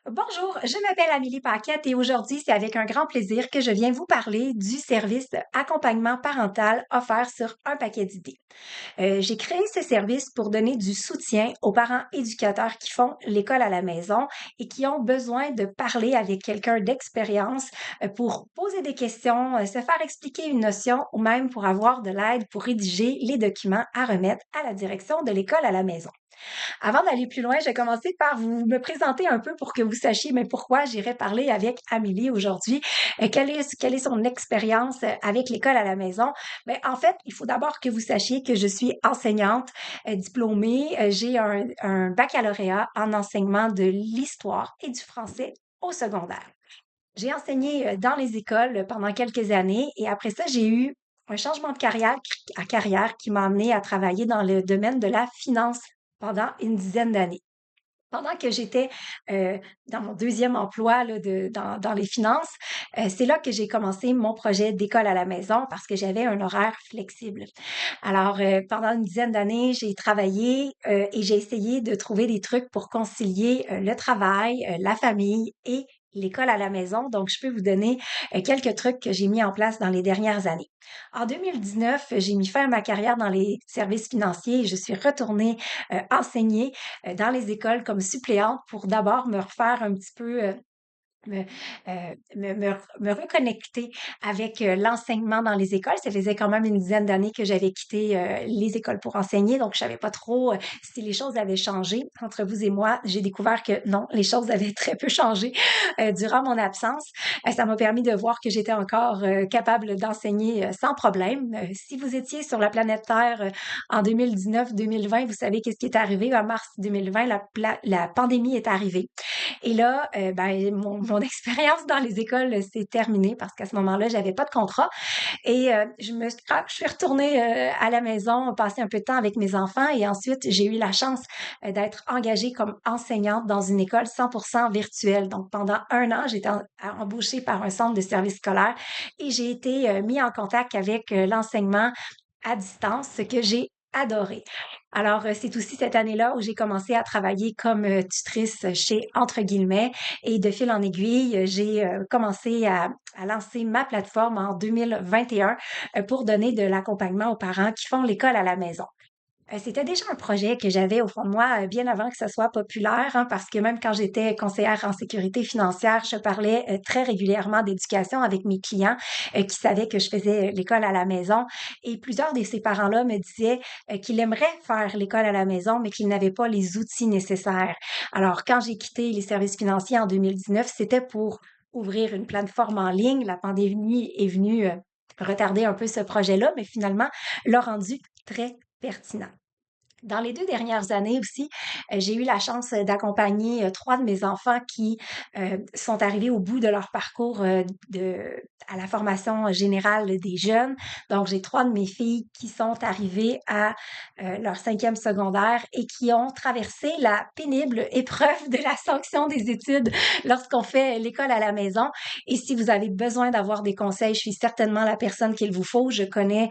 Bonjour, je m'appelle Amélie Paquette et aujourd'hui, c'est avec un grand plaisir que je viens vous parler du service accompagnement parental offert sur un paquet d'idées. J'ai créé ce service pour donner du soutien aux parents éducateurs qui font l'école à la maison et qui ont besoin de parler avec quelqu'un d'expérience pour poser des questions, se faire expliquer une notion ou même pour avoir de l'aide pour rédiger les documents à remettre à la direction de l'école à la maison. Avant d'aller plus loin, je vais commencer par vous me présenter un peu pour que vous sachiez mais pourquoi j'irai parler avec Amélie aujourd'hui. Quelle est son expérience avec l'école à la maison? Mais en fait, il faut d'abord que vous sachiez que je suis enseignante diplômée. J'ai un baccalauréat en enseignement de l'histoire et du français au secondaire. J'ai enseigné dans les écoles pendant quelques années et après ça, j'ai eu un changement de carrière qui m'a amené à travailler dans le domaine de la finance pendant une dizaine d'années. Pendant que j'étais dans mon deuxième emploi là, dans les finances, c'est là que j'ai commencé mon projet d'école à la maison parce que j'avais un horaire flexible. Alors, pendant une dizaine d'années, j'ai travaillé et j'ai essayé de trouver des trucs pour concilier le travail, la famille et l'école à la maison. Donc, je peux vous donner quelques trucs que j'ai mis en place dans les dernières années. En 2019, j'ai mis fin à ma carrière dans les services financiers et je suis retournée enseigner dans les écoles comme suppléante pour d'abord me refaire un petit peu me, me reconnecter avec l'enseignement dans les écoles. Ça faisait quand même une dizaine d'années que j'avais quitté les écoles pour enseigner, donc je savais pas trop si les choses avaient changé. Entre vous et moi, j'ai découvert que non, les choses avaient très peu changé durant mon absence. Ça m'a permis de voir que j'étais encore capable d'enseigner sans problème. Si vous étiez sur la planète Terre en 2019-2020, vous savez qu'est-ce qui est arrivé. En mars 2020, la pandémie est arrivée. Et là, ben, mon expérience dans les écoles s'est terminée parce qu'à ce moment-là, j'avais pas de contrat et je suis retournée à la maison, passer un peu de temps avec mes enfants et ensuite, j'ai eu la chance d'être engagée comme enseignante dans une école 100% virtuelle. Donc, pendant un an, j'étais embauchée par un centre de service scolaire et j'ai été mis en contact avec l'enseignement à distance, ce que j'ai adoré. Alors, c'est aussi cette année-là où j'ai commencé à travailler comme tutrice chez Entre guillemets et de fil en aiguille, j'ai commencé à lancer ma plateforme en 2021 pour donner de l'accompagnement aux parents qui font l'école à la maison. C'était déjà un projet que j'avais au fond de moi bien avant que ça soit populaire, hein, parce que même quand j'étais conseillère en sécurité financière, je parlais très régulièrement d'éducation avec mes clients qui savaient que je faisais l'école à la maison. Et plusieurs de ces parents-là me disaient qu'ils aimeraient faire l'école à la maison, mais qu'ils n'avaient pas les outils nécessaires. Alors, quand j'ai quitté les services financiers en 2019, c'était pour ouvrir une plateforme en ligne. La pandémie est venue retarder un peu ce projet-là, mais finalement l'a rendu très pertinent. Dans les 2 dernières années aussi, j'ai eu la chance d'accompagner 3 de mes enfants qui sont arrivés au bout de leur parcours à la formation générale des jeunes. Donc, j'ai 3 de mes filles qui sont arrivées à leur 5e secondaire et qui ont traversé la pénible épreuve de la sanction des études lorsqu'on fait l'école à la maison. Et si vous avez besoin d'avoir des conseils, je suis certainement la personne qu'il vous faut. Je connais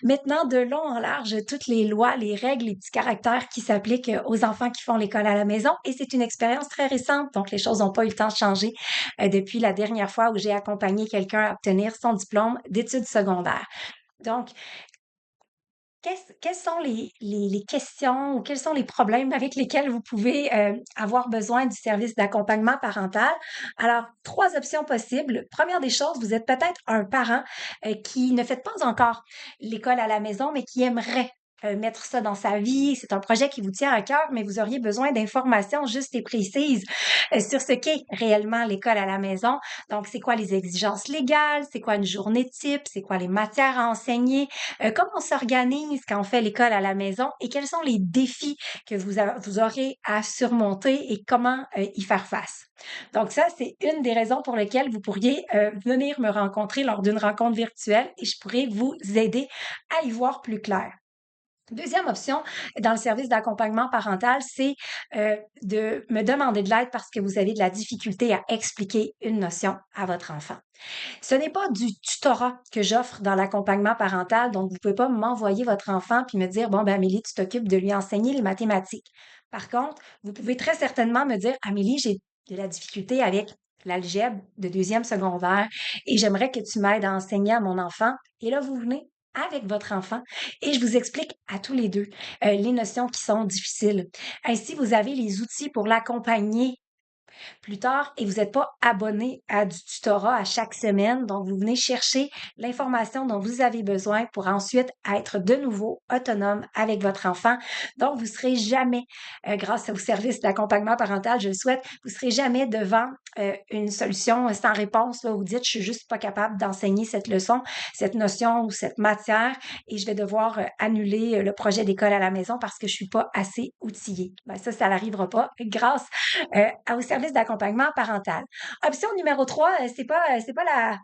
maintenant de long en large toutes les lois, les règles, les petits caractères qui s'appliquent aux enfants qui font l'école à la maison. Et c'est une expérience très récente, donc les choses n'ont pas eu le temps de changer depuis la dernière fois où j'ai accompagné quelqu'un à obtenir son diplôme d'études secondaires. Donc, quelles sont les questions ou quels sont les problèmes avec lesquels vous pouvez avoir besoin du service d'accompagnement parental? Alors, trois options possibles. Première des choses, vous êtes peut-être un parent qui ne fait pas encore l'école à la maison, mais qui aimerait mettre ça dans sa vie. C'est un projet qui vous tient à cœur, mais vous auriez besoin d'informations justes et précises sur ce qu'est réellement l'école à la maison. Donc, c'est quoi les exigences légales? C'est quoi une journée type? C'est quoi les matières à enseigner? Comment on s'organise quand on fait l'école à la maison et quels sont les défis que vous aurez à surmonter et comment y faire face. Donc ça, c'est une des raisons pour lesquelles vous pourriez venir me rencontrer lors d'une rencontre virtuelle et je pourrais vous aider à y voir plus clair. Deuxième option dans le service d'accompagnement parental, c'est de me demander de l'aide parce que vous avez de la difficulté à expliquer une notion à votre enfant. Ce n'est pas du tutorat que j'offre dans l'accompagnement parental, donc vous pouvez pas m'envoyer votre enfant puis me dire, bon, ben Amélie, tu t'occupes de lui enseigner les mathématiques. Par contre, vous pouvez très certainement me dire, Amélie, de la difficulté avec l'algèbre de deuxième secondaire et j'aimerais que tu m'aides à enseigner à mon enfant. Et là, vous venez avec votre enfant et je vous explique à tous les deux les notions qui sont difficiles. Ainsi, vous avez les outils pour l'accompagner plus tard et vous n'êtes pas abonné à du tutorat à chaque semaine. Donc, vous venez chercher l'information dont vous avez besoin pour ensuite être de nouveau autonome avec votre enfant. Donc, vous ne serez jamais, grâce au service d'accompagnement parental, je le souhaite, vous ne serez jamais devant une solution sans réponse là, où vous dites, je suis juste pas capable d'enseigner cette leçon, cette notion ou cette matière et je vais devoir annuler le projet d'école à la maison parce que je suis pas assez outillée. Ben, ça n'arrivera pas grâce au service d'accompagnement parental. Option numéro 3, c'est pas la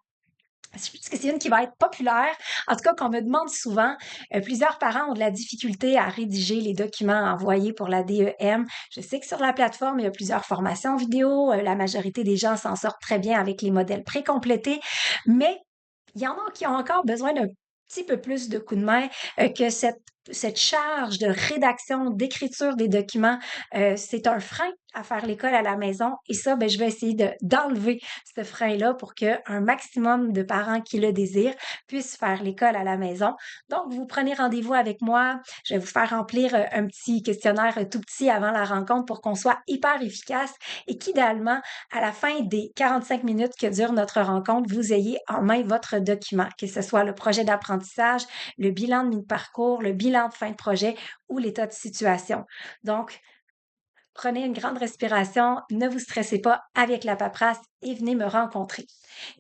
je pense que c'est une qui va être populaire, en tout cas qu'on me demande souvent. Plusieurs parents ont de la difficulté à rédiger les documents envoyés pour la DEM. Je sais que sur la plateforme, il y a plusieurs formations vidéo. La majorité des gens s'en sortent très bien avec les modèles précomplétés, mais il y en a qui ont encore besoin d'un petit peu plus de coups de main que cette charge de rédaction, d'écriture des documents, c'est un frein à faire l'école à la maison. Et ça, ben, je vais essayer d'enlever ce frein-là pour qu'un maximum de parents qui le désirent puissent faire l'école à la maison. Donc, vous prenez rendez-vous avec moi. Je vais vous faire remplir un petit questionnaire tout petit avant la rencontre pour qu'on soit hyper efficace et qu'idéalement, à la fin des 45 minutes que dure notre rencontre, vous ayez en main votre document, que ce soit le projet d'apprentissage, le bilan de mi-parcours, le bilan de fin de projet ou l'état de situation. Donc, prenez une grande respiration, ne vous stressez pas avec la paperasse et venez me rencontrer.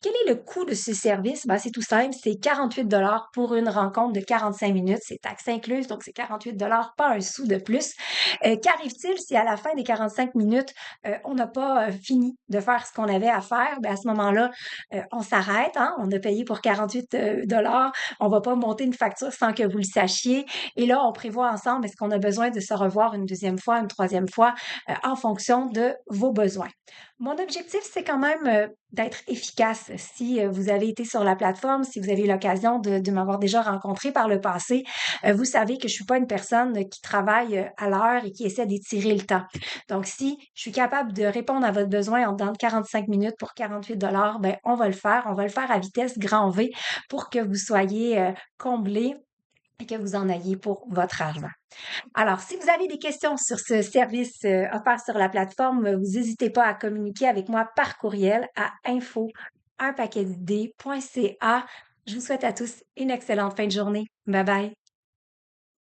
Quel est le coût de ce service? Ben, c'est tout simple, c'est 48 pour une rencontre de 45 minutes. C'est taxe incluse, donc c'est 48 pas un sou de plus. Qu'arrive-t-il si à la fin des 45 minutes, on n'a pas fini de faire ce qu'on avait à faire? Ben, à ce moment-là, on s'arrête, hein? On a payé pour 48 on va pas monter une facture sans que vous le sachiez. Et là, on prévoit ensemble, est-ce qu'on a besoin de se revoir une deuxième fois, une troisième fois? En fonction de vos besoins. Mon objectif, c'est quand même d'être efficace. Si vous avez été sur la plateforme, si vous avez eu l'occasion de m'avoir déjà rencontré par le passé, vous savez que je suis pas une personne qui travaille à l'heure et qui essaie d'étirer le temps. Donc, si je suis capable de répondre à votre besoin en dedans de 45 minutes pour 48 ben on va le faire. On va le faire à vitesse grand V pour que vous soyez comblés et que vous en ayez pour votre argent. Alors, si vous avez des questions sur ce service offert sur la plateforme, vous n'hésitez pas à communiquer avec moi par courriel à info@unpaquetdidées.ca. Je vous souhaite à tous une excellente fin de journée. Bye bye.